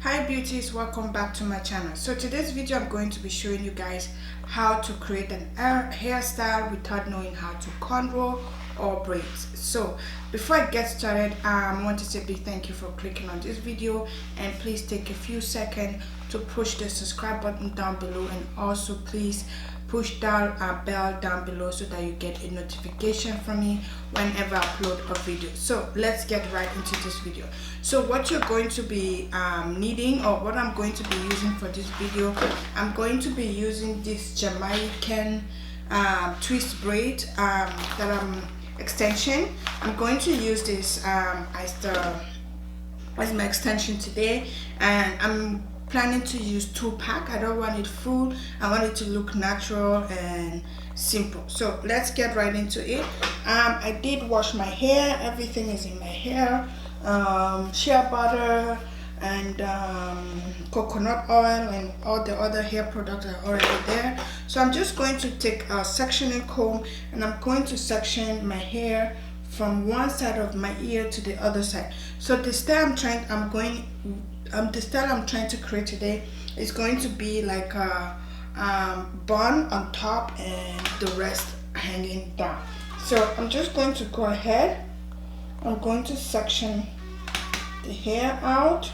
Hi beauties, welcome back to my channel. So today's video I'm going to be showing you guys how to create an hairstyle without knowing how to cornrow or braids. So before I get started, I want to say a big thank you for clicking on this video, and please take a few seconds to push the subscribe button down below, and also please push down a bell down below so that you get a notification from me whenever I upload a video. So let's get right into this video. So what you're going to be needing, or what I'm going to be using for this video, I'm going to be using this Jamaican twist braid extension. I'm going to use this as my extension today, and I'm planning to use 2-pack. I don't want it full. I want it to look natural and simple. So let's get right into it. I did wash my hair. Everything is in my hair. Shea butter and coconut oil and all the other hair products are already there. So I'm just going to take a sectioning comb, and I'm going to section my hair from one side of my ear to the other side. So the style I'm trying to create today is going to be like a bun on top and the rest hanging down. So I'm just going to go ahead. I'm going to section the hair out.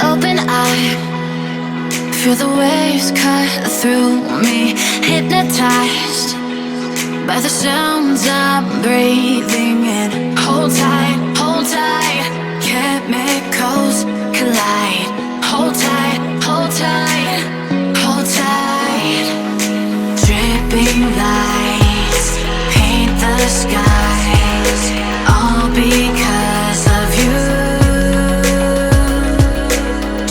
Open eye, feel the waves cut through me, hypnotized by the sounds I'm breathing in. Hold tight, chemicals collide. Hold tight, hold tight, hold tight. Dripping lights paint the skies, all because of you.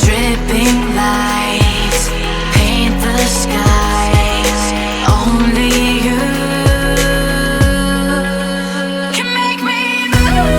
Dripping lights paint the skies, only you can make me move.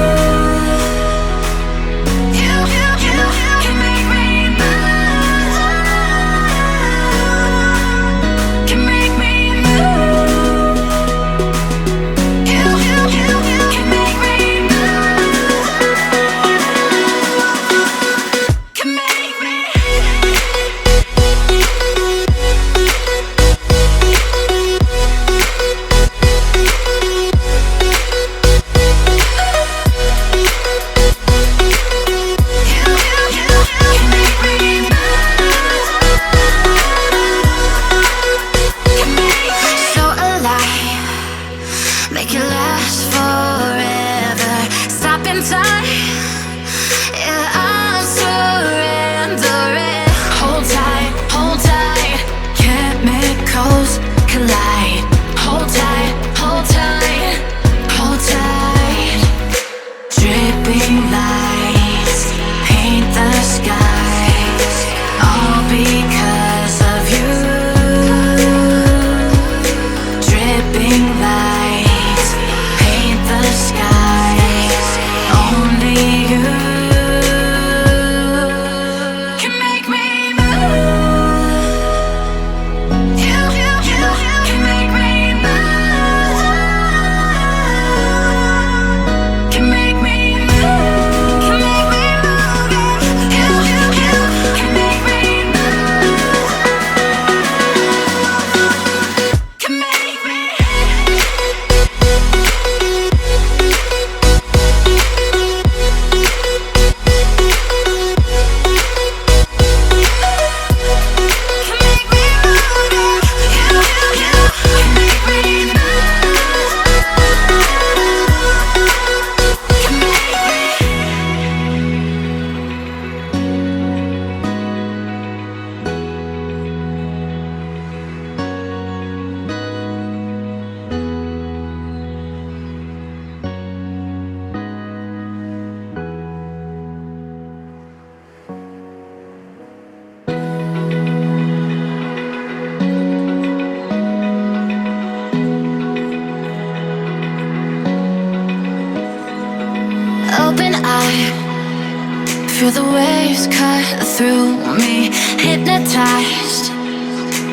Feel the waves cut through me, hypnotized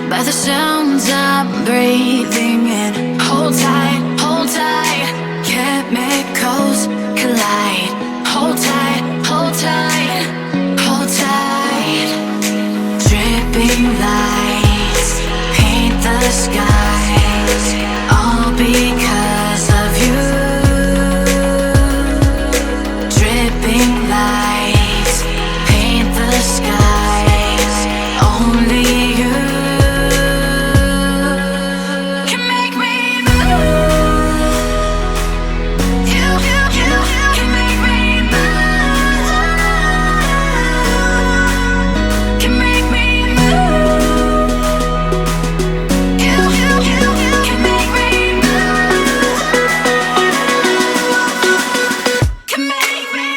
by the sounds I'm breathing in. Hold tight, hold tight. Chemicals collide. Hold tight, hold tight, hold tight. Dripping lights paint the skies, all because of you. Dripping lights paint the skies, only you can make me move. You can make me move. Can make me move. You can make me move. Can make me.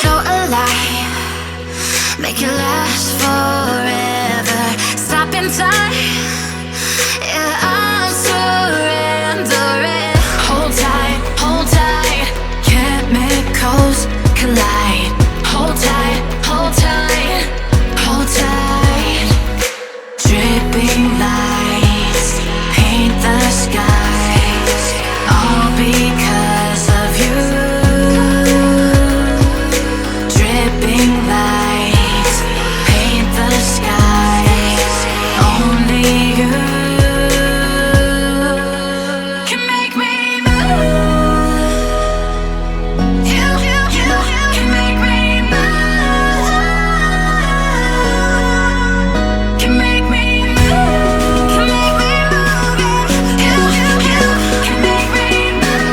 So alive, make it last forever. Stop in time, yeah, I'm surrendering. Hold tight, hold tight. Chemicals collide. Hold tight, hold tight, hold tight. Dripping lights paint the skies, all because of you. Dripping lights paint the skies, only you can make me move. You can make me move. Can make me move. Can make me move. You can make me move.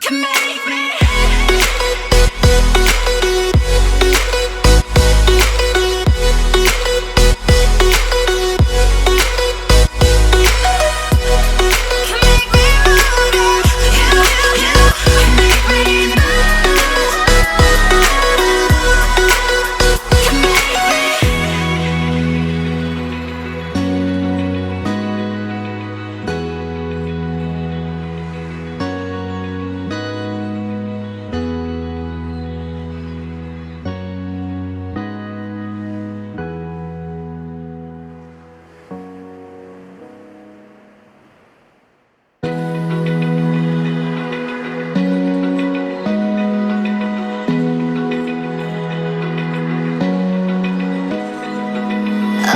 Can make me. Can make me move. You can make me move. Can make me.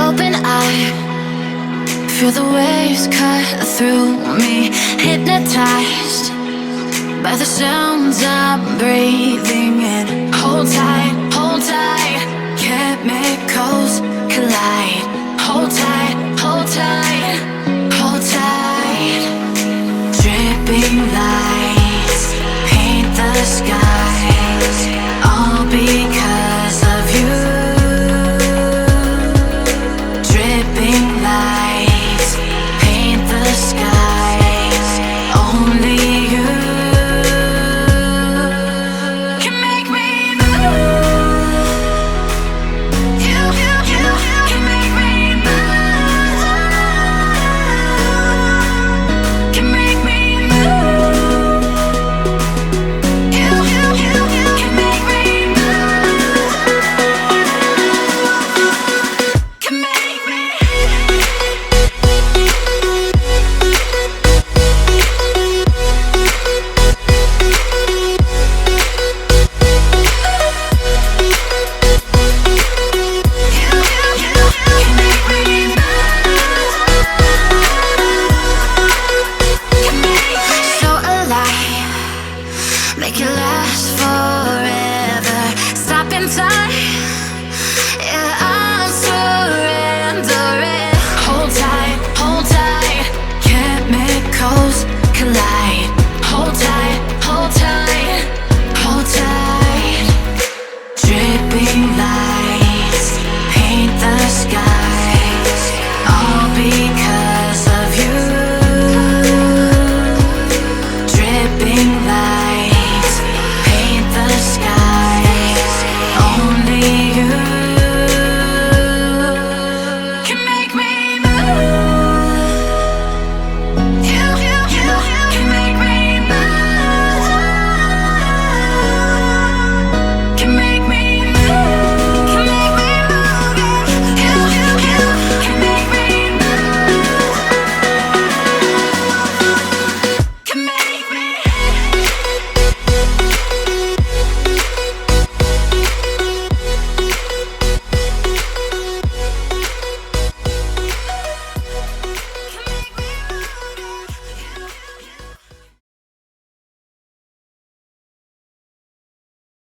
Open eye, feel the waves cut through me, hypnotized by the sounds I'm breathing in. Hold tight, hold tight. Chemicals collide. Hold tight, hold tight, hold tight. Dripping light